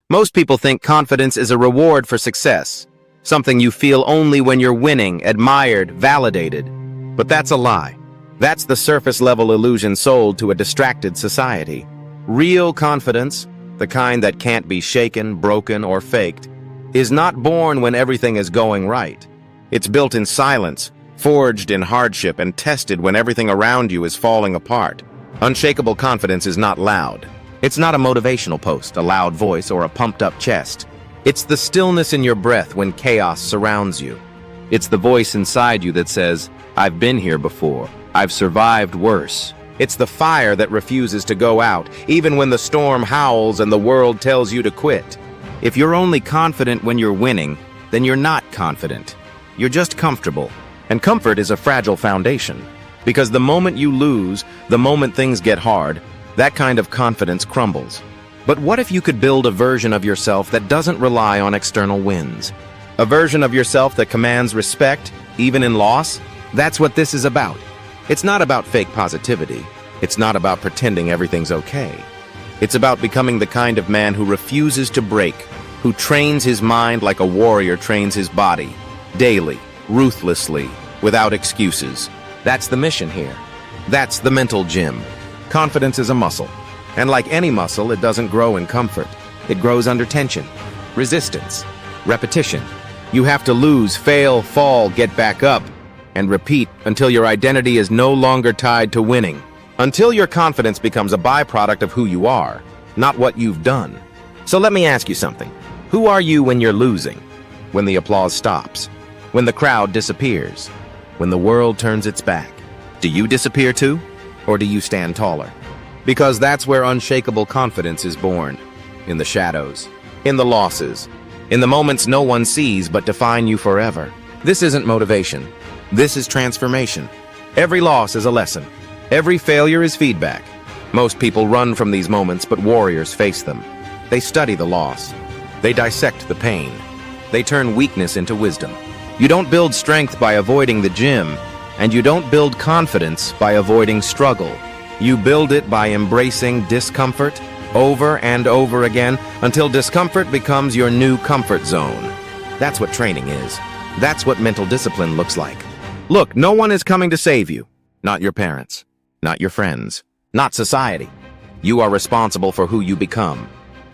Most people think confidence is a reward for success, something you feel only when you're winning, admired, validated. But that's a lie. That's the surface-level illusion sold to a distracted society. Real confidence, the kind that can't be shaken, broken, or faked, is not born when everything is going right. It's built in silence, forged in hardship, and tested when everything around you is falling apart. Unshakable confidence is not loud. It's not a motivational post, a loud voice, or a pumped-up chest. It's the stillness in your breath when chaos surrounds you. It's the voice inside you that says, "I've been here before. I've survived worse." It's the fire that refuses to go out, even when the storm howls and the world tells you to quit. If you're only confident when you're winning, then you're not confident. You're just comfortable. And comfort is a fragile foundation. Because the moment you lose, the moment things get hard, that kind of confidence crumbles. But what if you could build a version of yourself that doesn't rely on external wins? A version of yourself that commands respect, even in loss? That's what this is about. It's not about fake positivity. It's not about pretending everything's okay. It's about becoming the kind of man who refuses to break, who trains his mind like a warrior trains his body, daily, ruthlessly, without excuses. That's the mission here. That's the mental gym. Confidence is a muscle. And like any muscle, it doesn't grow in comfort. It grows under tension, resistance, repetition. You have to lose, fail, fall, get back up, and repeat until your identity is no longer tied to winning. Until your confidence becomes a byproduct of who you are, not what you've done. So let me ask you something. Who are you when you're losing? When the applause stops? When the crowd disappears? When the world turns its back? Do you disappear too? Or do you stand taller? Because that's where unshakable confidence is born. In the shadows. In the losses. In the moments no one sees but define you forever. This isn't motivation. This is transformation. Every loss is a lesson. Every failure is feedback. Most people run from these moments, but warriors face them. They study the loss. They dissect the pain. They turn weakness into wisdom. You don't build strength by avoiding the gym, and you don't build confidence by avoiding struggle. You build it by embracing discomfort over and over again until discomfort becomes your new comfort zone. That's what training is. That's what mental discipline looks like. Look, no one is coming to save you. Not your parents. Not your friends. Not society. You are responsible for who you become.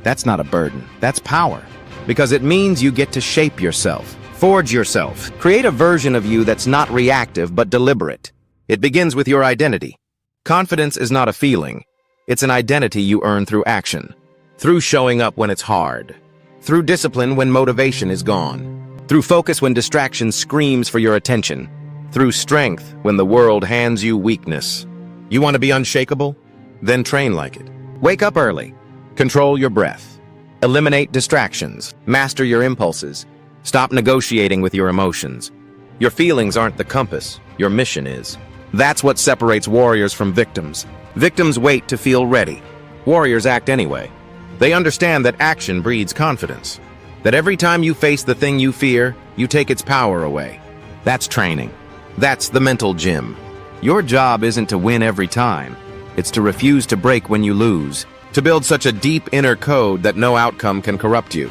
That's not a burden. That's power. Because it means you get to shape yourself. Forge yourself. Create a version of you that's not reactive but deliberate. It begins with your identity. Confidence is not a feeling. It's an identity you earn through action. Through showing up when it's hard. Through discipline when motivation is gone. Through focus when distraction screams for your attention. Through strength when the world hands you weakness. You want to be unshakable? Then train like it. Wake up early. Control your breath. Eliminate distractions. Master your impulses. Stop negotiating with your emotions. Your feelings aren't the compass. Your mission is. That's what separates warriors from victims. Victims wait to feel ready. Warriors act anyway. They understand that action breeds confidence. That every time you face the thing you fear, you take its power away. That's training. That's the mental gym. Your job isn't to win every time. It's to refuse to break when you lose. To build such a deep inner code that no outcome can corrupt you.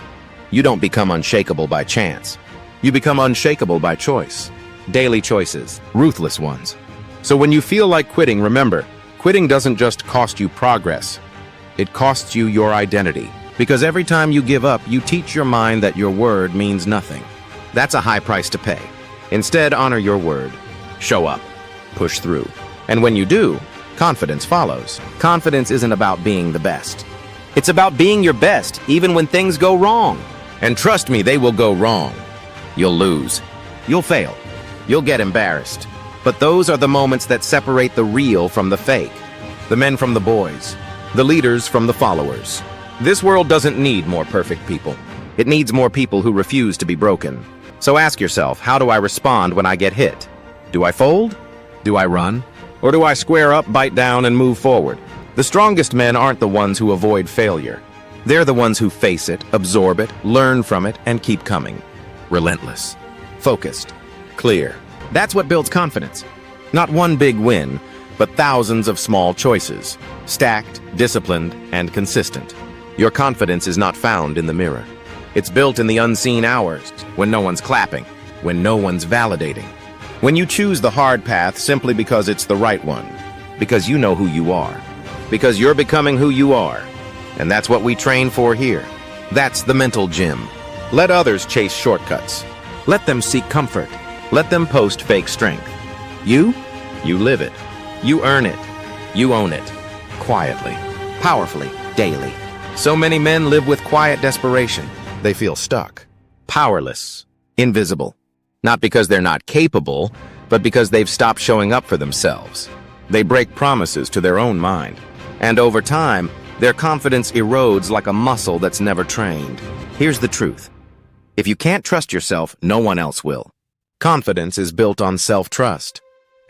You don't become unshakable by chance. You become unshakable by choice. Daily choices, ruthless ones. So when you feel like quitting, remember, quitting doesn't just cost you progress. It costs you your identity. Because every time you give up, you teach your mind that your word means nothing. That's a high price to pay. Instead, honor your word. Show up. Push through. And when you do, confidence follows. Confidence isn't about being the best. It's about being your best, even when things go wrong. And trust me, they will go wrong. You'll lose. You'll fail. You'll get embarrassed. But those are the moments that separate the real from the fake. The men from the boys. The leaders from the followers. This world doesn't need more perfect people. It needs more people who refuse to be broken. So ask yourself, how do I respond when I get hit? Do I fold? Do I run? Or do I square up, bite down, and move forward? The strongest men aren't the ones who avoid failure. They're the ones who face it, absorb it, learn from it, and keep coming. Relentless. Focused. Clear. That's what builds confidence. Not one big win, but thousands of small choices. Stacked, disciplined, and consistent. Your confidence is not found in the mirror. It's built in the unseen hours, when no one's clapping, when no one's validating. When you choose the hard path simply because it's the right one, because you know who you are, because you're becoming who you are. And that's what we train for here. That's the mental gym. Let others chase shortcuts. Let them seek comfort. Let them post fake strength. You live it. You earn it. You own it. Quietly, powerfully, daily. So many men live with quiet desperation. They feel stuck, powerless, invisible. Not because they're not capable, but because they've stopped showing up for themselves. They break promises to their own mind. And over time, their confidence erodes like a muscle that's never trained. Here's the truth. If you can't trust yourself, no one else will. Confidence is built on self-trust.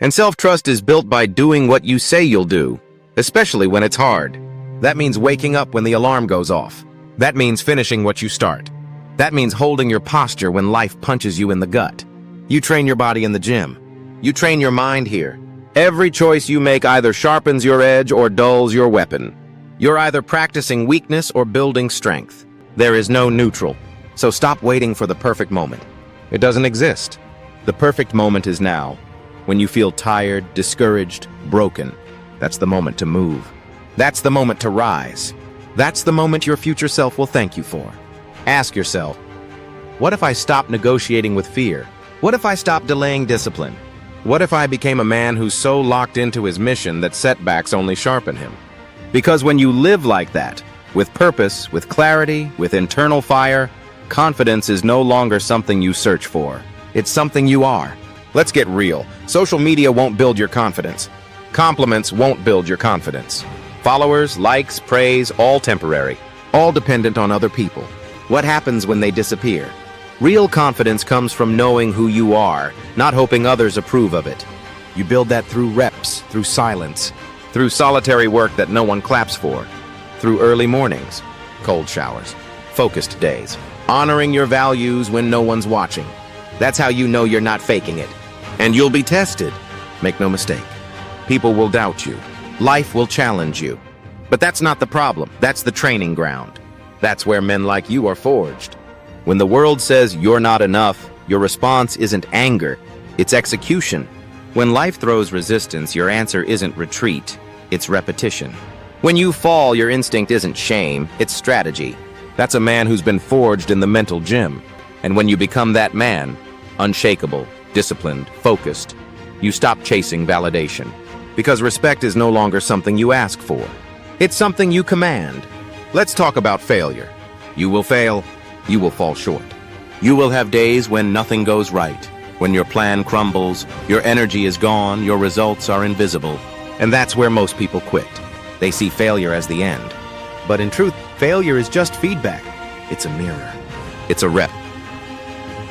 And self-trust is built by doing what you say you'll do, especially when it's hard. That means waking up when the alarm goes off. That means finishing what you start. That means holding your posture when life punches you in the gut. You train your body in the gym. You train your mind here. Every choice you make either sharpens your edge or dulls your weapon. You're either practicing weakness or building strength. There is no neutral. So stop waiting for the perfect moment. It doesn't exist. The perfect moment is now. When you feel tired, discouraged, broken, that's the moment to move. That's the moment to rise. That's the moment your future self will thank you for. Ask yourself, what if I stopped negotiating with fear? What if I stopped delaying discipline? What if I became a man who's so locked into his mission that setbacks only sharpen him? Because when you live like that, with purpose, with clarity, with internal fire, confidence is no longer something you search for. It's something you are. Let's get real. Social media won't build your confidence. Compliments won't build your confidence. Followers, likes, praise, all temporary, all dependent on other people. What happens when they disappear? Real confidence comes from knowing who you are, not hoping others approve of it. You build that through reps, through silence, through solitary work that no one claps for, through early mornings, cold showers, focused days, honoring your values when no one's watching. That's how you know you're not faking it. And you'll be tested. Make no mistake. People will doubt you. Life will challenge you. But that's not the problem. That's the training ground. That's where men like you are forged. When the world says you're not enough, your response isn't anger, it's execution. When life throws resistance, your answer isn't retreat, it's repetition. When you fall, your instinct isn't shame, it's strategy. That's a man who's been forged in the mental gym. And when you become that man, unshakable, disciplined, focused, you stop chasing validation. Because respect is no longer something you ask for. It's something you command. Let's talk about failure. You will fail. You will fall short. You will have days when nothing goes right, when your plan crumbles, your energy is gone, your results are invisible. And that's where most people quit. They see failure as the end. But in truth, failure is just feedback. It's a mirror. It's a rep.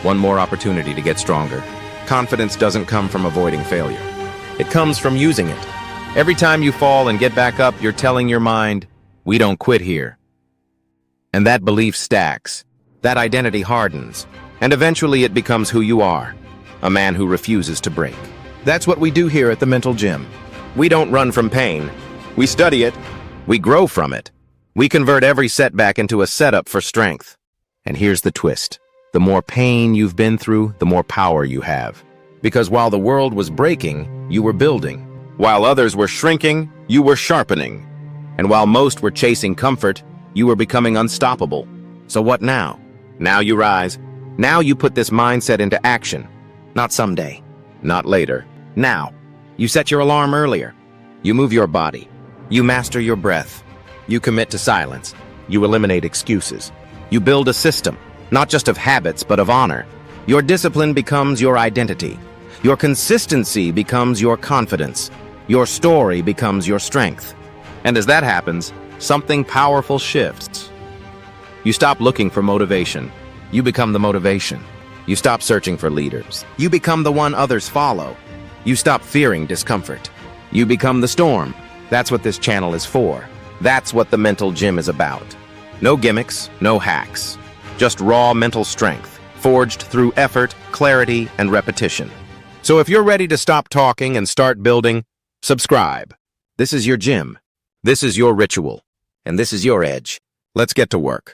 One more opportunity to get stronger. Confidence doesn't come from avoiding failure. It comes from using it. Every time you fall and get back up, you're telling your mind, we don't quit here. And that belief stacks. That identity hardens. And eventually it becomes who you are. A man who refuses to break. That's what we do here at the mental gym. We don't run from pain. We study it. We grow from it. We convert every setback into a setup for strength. And here's the twist. The more pain you've been through, the more power you have. Because while the world was breaking, you were building. While others were shrinking, you were sharpening. And while most were chasing comfort, you were becoming unstoppable. So what now? Now you rise. Now you put this mindset into action. Not someday. Not later. Now. You set your alarm earlier. You move your body. You master your breath. You commit to silence. You eliminate excuses. You build a system, not just of habits, but of honor. Your discipline becomes your identity. Your consistency becomes your confidence. Your story becomes your strength. And as that happens, something powerful shifts. You stop looking for motivation. You become the motivation. You stop searching for leaders. You become the one others follow. You stop fearing discomfort. You become the storm. That's what this channel is for. That's what the mental gym is about. No gimmicks, no hacks. Just raw mental strength, forged through effort, clarity, and repetition. So if you're ready to stop talking and start building, subscribe. This is your gym. This is your ritual. And this is your edge. Let's get to work.